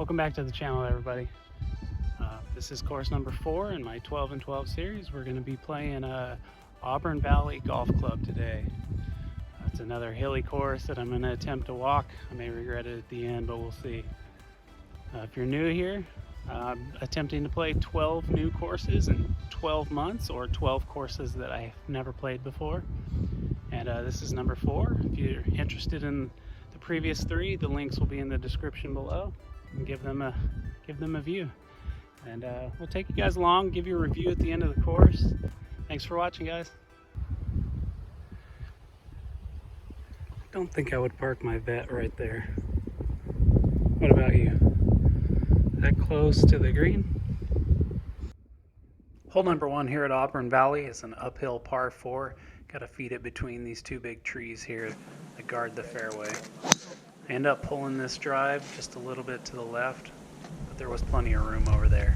Welcome back to the channel, everybody. This is course number 4 in my 12 and 12 series. We're going to be playing Auburn Valley Golf Club today. It's another hilly course that I'm going to attempt to walk. I may regret it at the end, but we'll see. If you're new here, I'm attempting to play 12 new courses in 12 months, or 12 courses that I've never played before. And this is number 4. If you're interested in the previous 3, the links will be in the description below. And give them a view. And we'll take you guys along, give you a review at the end of the course. Thanks for watching, guys. I don't think I would park my vet right there. What about you? That close to the green? Hole number 1 here at Auburn Valley is an uphill par 4. Got to feed it between these 2 big trees here that guard the fairway. I end up pulling this drive just a little bit to the left, but there was plenty of room over there.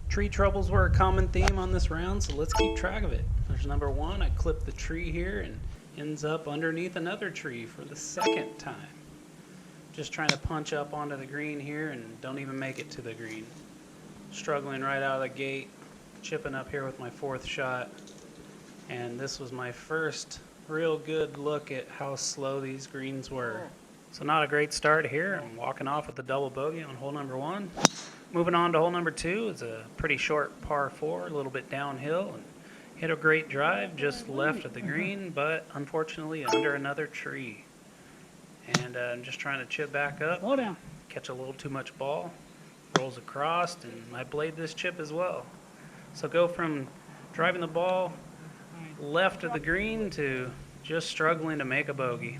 Tree troubles were a common theme on this round, so let's keep track of it. There's number 1. I clipped the tree here and ends up underneath another tree for the second time. Just trying to punch up onto the green here and don't even make it to the green. Struggling right out of the gate, chipping up here with my 4th shot. And this was my first real good look at how slow these greens were. So not a great start here. I'm walking off with a double bogey on hole number 1. Moving on to hole number 2. It's a pretty short par 4, a little bit downhill. And hit a great drive just left of the green, but unfortunately under another tree. And I'm just trying to chip back up. Slow down. Catch a little too much ball. Rolls across, and I blade this chip as well. So go from driving the ball left of the green to just struggling to make a bogey.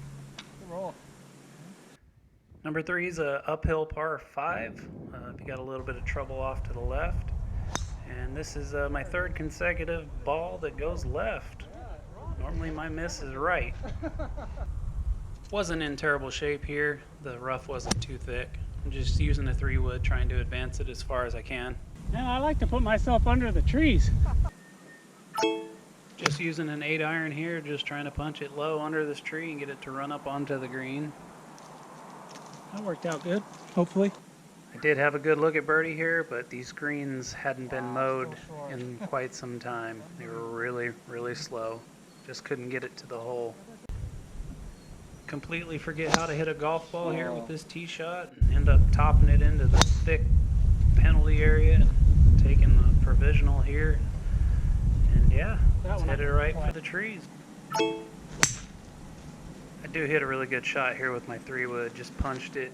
Number 3 is a uphill par 5. If you got a little bit of trouble off to the left. And this is my 3rd consecutive ball that goes left. Normally my miss is right. Wasn't in terrible shape here. The rough wasn't too thick. I'm just using a 3-wood, trying to advance it as far as I can. Man, I like to put myself under the trees. Just using an 8-iron here, just trying to punch it low under this tree and get it to run up onto the green. That worked out good, hopefully. I did have a good look at birdie here, but these greens hadn't been mowed in quite some time. They were really, really slow. Just couldn't get it to the hole. Completely forget how to hit a golf ball here with this tee shot and end up topping it into the thick penalty area and taking the provisional here. And yeah, just hit it right for the trees. I do hit a really good shot here with my 3-wood. Just punched it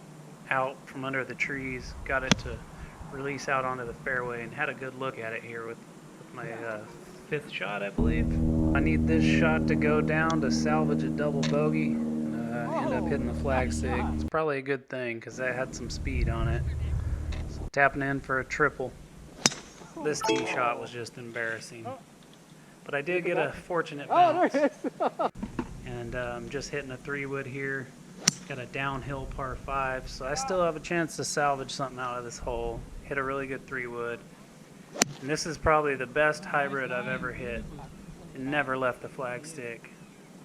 out from under the trees, got it to release out onto the fairway, and had a good look at it here with my 5th shot, I believe. I need this shot to go down to salvage a double bogey. End up hitting the flag stick. It's probably a good thing because I had some speed on it. So tapping in for a triple. This tee shot was just embarrassing. But I did get a fortunate bounce. And just hitting a 3-wood here. Got a downhill par 5, so I still have a chance to salvage something out of this hole. Hit a really good 3-wood. And this is probably the best hybrid I've ever hit. It never left the flag stick.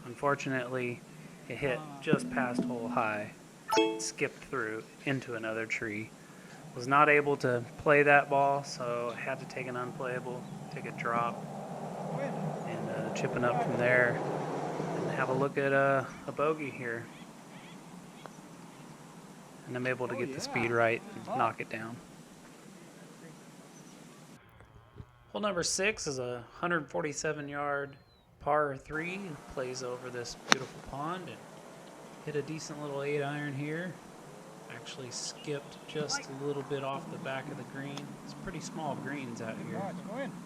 Unfortunately, it hit just past hole high. It skipped through into another tree. Was not able to play that ball, so I had to take an unplayable, take a drop, and chipping up from there. And have a look at a bogey here. And I'm able to get the speed right and knock it down. Hole number 6 is a 147-yard par 3. Plays over this beautiful pond and hit a decent little 8-iron here. Actually skipped just a little bit off the back of the green. It's pretty small greens out here.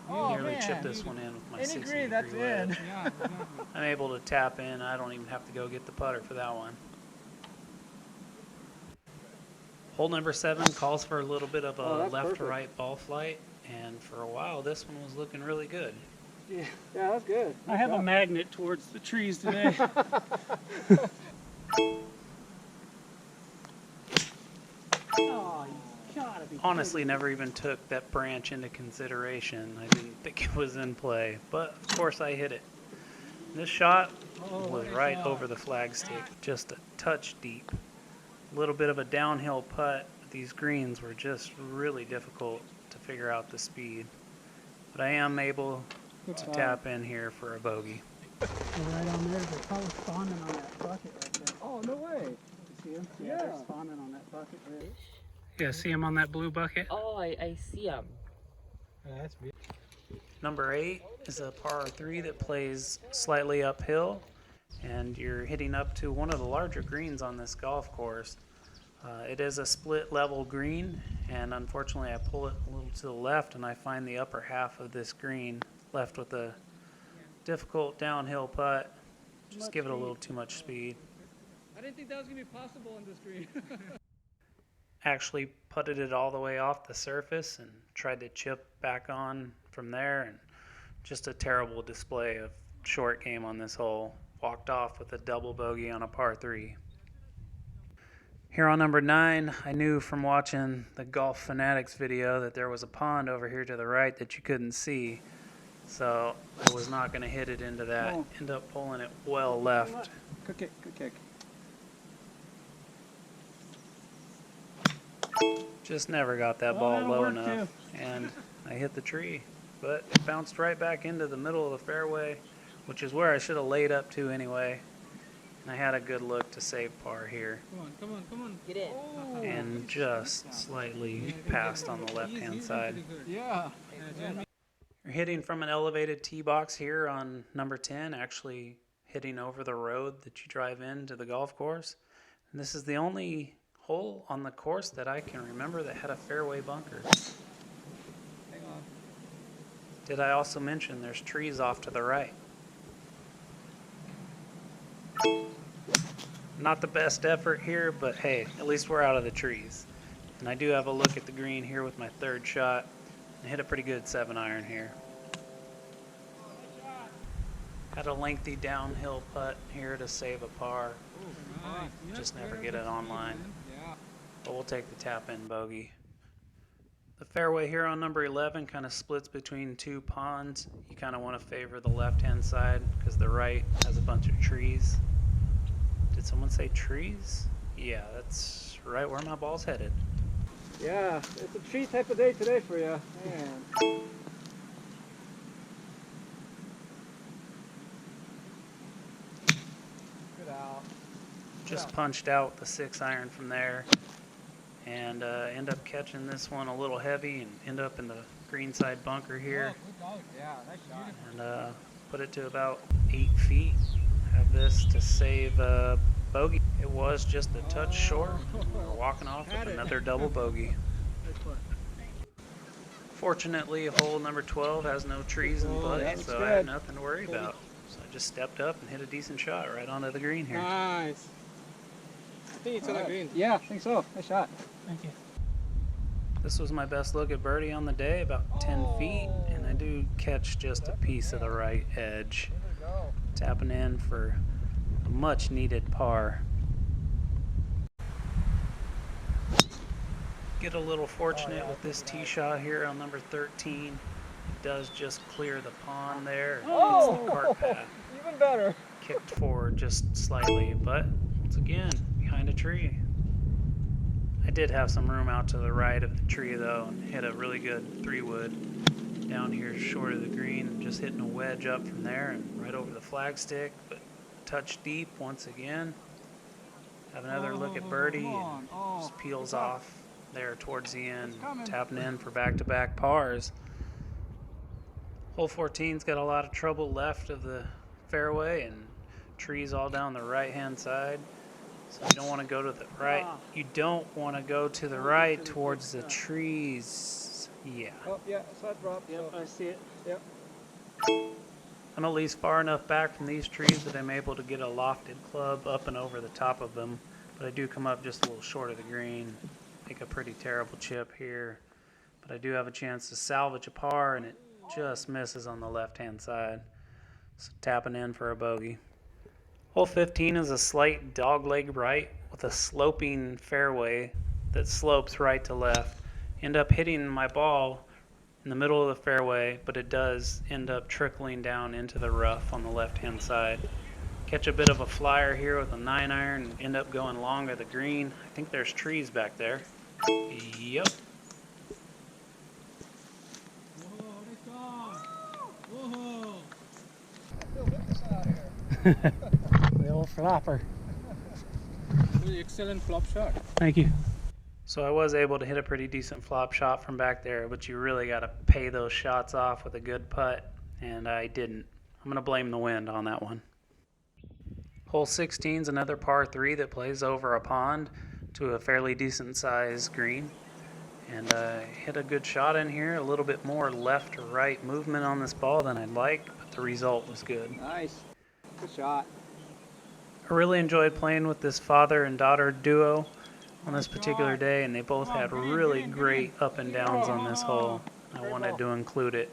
Nearly chipped this one in with my 60-degree wedge. I'm able to tap in. I don't even have to go get the putter for that one. Hole number 7 calls for a little bit of a left to right ball flight, and for a while this one was looking really good. Yeah, that's good. I have a magnet towards the trees today. Honestly, never even took that branch into consideration. I didn't think it was in play, but of course I hit it. This shot was right over the flag stick, just a touch deep. A little bit of a downhill putt. These greens were just really difficult to figure out the speed. But I am able to tap in here for a bogey. Right on there, they're probably spawning on that bucket right there. Oh, no way. You see them? Yeah, they're spawning on that bucket there. Yeah, see them on that blue bucket? Oh, I see them. That's beautiful. Number 8 is a par 3 that plays slightly uphill, and you're hitting up to one of the larger greens on this golf course. It is a split level green, and unfortunately I pull it a little to the left and I find the upper half of this green left with a difficult downhill putt. Just give it a little too much speed. I didn't think that was going to be possible on this green. Actually putted it all the way off the surface and tried to chip back on from there, and just a terrible display of short game on this hole. Walked off with a double bogey on a par 3. Here on number 9, I knew from watching the Golf Fanatics video that there was a pond over here to the right that you couldn't see, so I was not going to hit it into that. End up pulling it well left. Good kick, good kick. Just never got that ball low enough, and I hit the tree, but it bounced right back into the middle of the fairway, which is where I should have laid up to anyway. And I had a good look to save par here. Come on. Get in. Oh. And just slightly passed on the left-hand side. Yeah. You're hitting from an elevated tee box here on number 10, actually hitting over the road that you drive into the golf course. And this is the only hole on the course that I can remember that had a fairway bunker. Hang on. Did I also mention there's trees off to the right? Not the best effort here, but hey, at least we're out of the trees. And I do have a look at the green here with my third shot and hit a pretty good 7-iron here. Had a lengthy downhill putt here to save a par. Just never get it online. But we'll take the tap-in bogey. The fairway here on number 11 kind of splits between two ponds. You kind of want to favor the left-hand side because the right has a bunch of trees. Did someone say trees? Yeah, that's right where my ball's headed. Yeah, it's a tree type of day today for you. Man. Good out. Just punched out the 6-iron from there, and end up catching this one a little heavy and end up in the greenside bunker here. Yeah, nice shot. And put it to about 8 feet. Have this to save bogey. It was just a touch short. We're walking off with another double bogey. Fortunately, hole number 12 has no trees in play, so I had nothing to worry about. So I just stepped up and hit a decent shot right onto the green here. Nice. I think it's on the green. Yeah, I think so. Nice shot. Thank you. This was my best look at birdie on the day, about 10 feet, and I do catch just a piece of the right edge. Tapping in for a much needed par. Get a little fortunate with this tee shot here on number 13. It does just clear the pond there. Oh, it's the cart path. Even better. Kicked forward just slightly, but once again, behind a tree. I did have some room out to the right of the tree though, and hit a really good 3-wood down here short of the green, just hitting a wedge up from there and right over the flagstick, but touch deep once again. Have another look at birdie, and just peels off there towards the end, tapping in for back-to-back pars. Hole 14's got a lot of trouble left of the fairway and trees all down the right-hand side. So you don't want to go to the right. You don't want to go to the right towards the trees. Yeah. Oh, yeah, side drop. Yep, I see it. Yep. I'm at least far enough back from these trees that I'm able to get a lofted club up and over the top of them. But I do come up just a little short of the green. Make a pretty terrible chip here. But I do have a chance to salvage a par, and it just misses on the left-hand side. So tapping in for a bogey. Hole 15 is a slight dogleg right with a sloping fairway that slopes right to left. End up hitting my ball in the middle of the fairway, but it does end up trickling down into the rough on the left-hand side. catch a bit of a flyer here with a 9-iron and end up going long of the green. I think there's trees back there. Yep. The old flopper. Really excellent flop shot. Thank you. So I was able to hit a pretty decent flop shot from back there, but you really got to pay those shots off with a good putt, and I didn't. I'm going to blame the wind on that one. Hole 16 is another par 3 that plays over a pond to a fairly decent sized green. And I hit a good shot in here, a little bit more left to right movement on this ball than I'd like, but the result was good. Nice. Good shot. I really enjoyed playing with this father and daughter duo on this particular day, and they both had really great up and downs on this hole. I wanted to include it.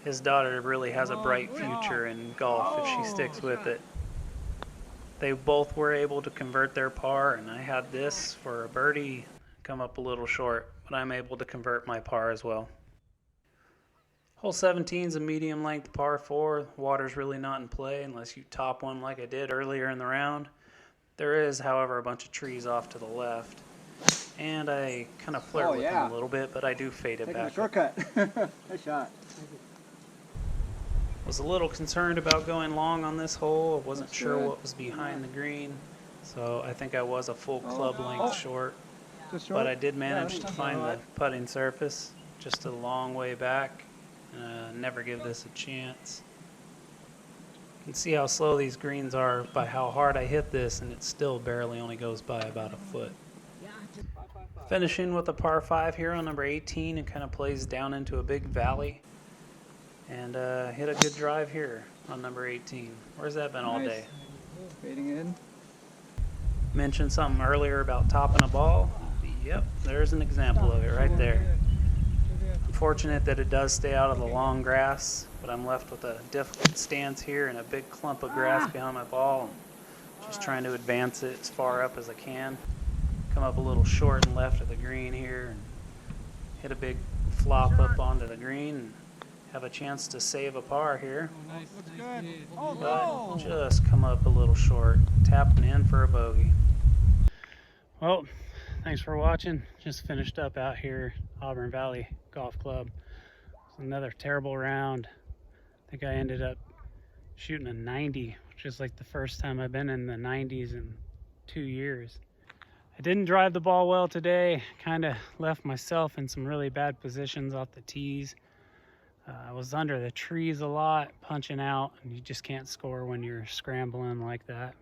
His daughter really has a bright future in golf if she sticks with it. They both were able to convert their par, and I had this for a birdie come up a little short, but I'm able to convert my par as well. Hole 17 is a medium length par 4. Water's really not in play unless you top one like I did earlier in the round. There is, however, a bunch of trees off to the left, and I kind of flirt with them a little bit, but I do fade it back. A shortcut. Nice shot. Was a little concerned about going long on this hole. I wasn't sure what was behind the green, so I think I was a full club length short. But I did manage to find the putting surface just a long way back. Never give this a chance. You can see how slow these greens are by how hard I hit this, and it still barely only goes by about a foot. Finishing with a par 5 here on number 18, and kind of plays down into a big valley. And hit a good drive here on number 18. Where's that been all day? Fading in. Mentioned something earlier about topping a ball. Yep, there's an example of it right there. Unfortunate that it does stay out of the long grass, but I'm left with a difficult stance here and a big clump of grass behind my ball. I'm just trying to advance it as far up as I can. Come up a little short and left of the green here, and hit a big flop up onto the green, and have a chance to save a par here. Nice. Looks good. Oh, But just come up a little short, tapping in for a bogey. Well, thanks for watching. Just finished up out here, Auburn Valley Golf Club. Another terrible round. I think I ended up shooting a 90, which is like the first time I've been in the 90s in 2 years. I didn't drive the ball well today. Kind of left myself in some really bad positions off the tees. I was under the trees a lot, punching out, and you just can't score when you're scrambling like that.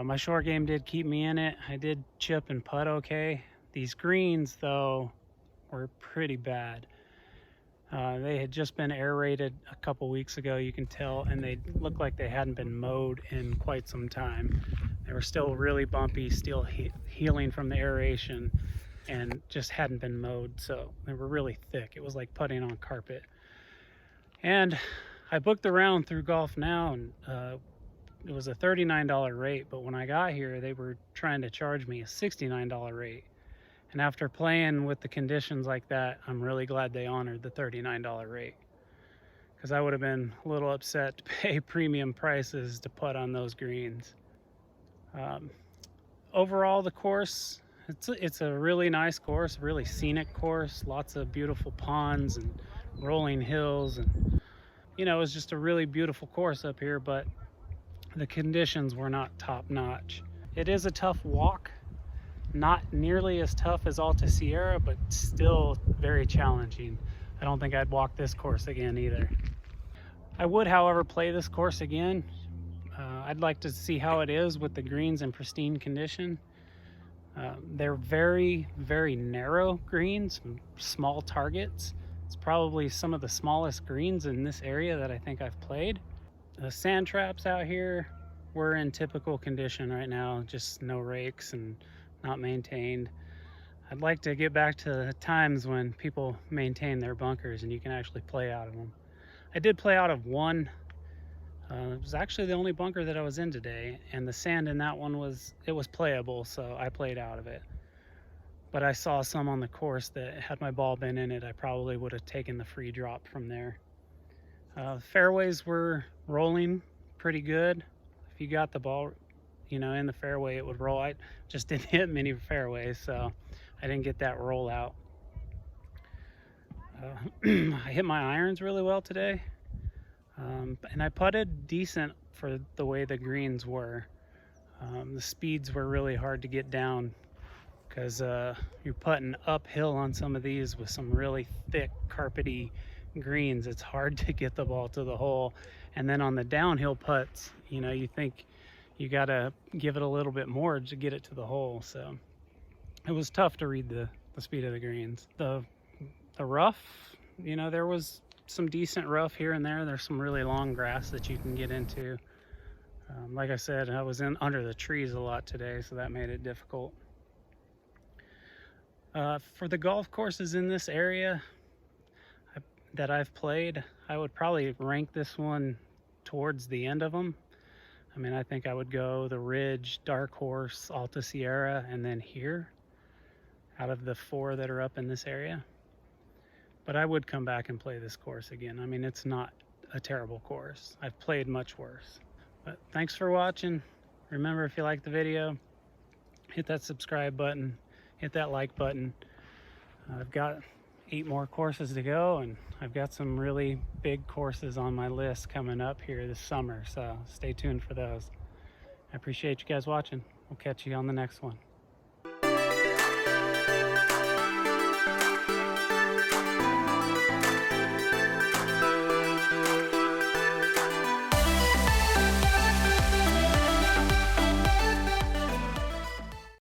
My short game did keep me in it. I did chip and putt okay. These greens, though, were pretty bad. They had just been aerated a couple weeks ago, you can tell, and they looked like they hadn't been mowed in quite some time. They were still really bumpy, still healing from the aeration, and just hadn't been mowed, so they were really thick. It was like putting on carpet. And I booked the round through Golf Now, and it was a $39 rate, but when I got here, they were trying to charge me a $69 rate. And after playing with the conditions like that, I'm really glad they honored the $39 rate, because I would have been a little upset to pay premium prices to putt on those greens. Overall, the course, it's a really nice course, really scenic course, lots of beautiful ponds and rolling hills, and you know, it was just a really beautiful course up here, but the conditions were not top notch. It is a tough walk, not nearly as tough as Alta Sierra, but still very challenging. I don't think I'd walk this course again either. I would, however, play this course again. I'd like to see how it is with the greens in pristine condition. They're very, very narrow greens, small targets. It's probably some of the smallest greens in this area that I think I've played. The sand traps out here were in typical condition right now, just no rakes and not maintained. I'd like to get back to the times when people maintain their bunkers and you can actually play out of them. I did play out of one. It was actually the only bunker that I was in today, and the sand in that one was playable, so I played out of it. But I saw some on the course that had my ball been in it, I probably would have taken the free drop from there. Fairways were rolling pretty good. If you got the ball, you know, in the fairway, it would roll. I just didn't hit many fairways, so I didn't get that roll out. I hit my irons really well today, and I putted decent for the way the greens were. The speeds were really hard to get down because you're putting uphill on some of these with some really thick carpety greens. It's hard to get the ball to the hole. And then on the downhill putts, you know, you think you gotta give it a little bit more to get it to the hole. So it was tough to read the speed of the greens. The rough, you know, there was some decent rough here and there. There's some really long grass that you can get into. Like I said, I was in under the trees a lot today, so that made it difficult. For the golf courses in this area that I've played, I would probably rank this one towards the end of them. I mean, I think I would go the Ridge, Dark Horse, Alta Sierra, and then here, out of the 4 that are up in this area. But I would come back and play this course again. I mean, it's not a terrible course. I've played much worse. But thanks for watching. Remember, if you like the video, hit that subscribe button, hit that like button. I've got 8 more courses to go, and I've got some really big courses on my list coming up here this summer, so stay tuned for those. I appreciate you guys watching. We'll catch you on the next one.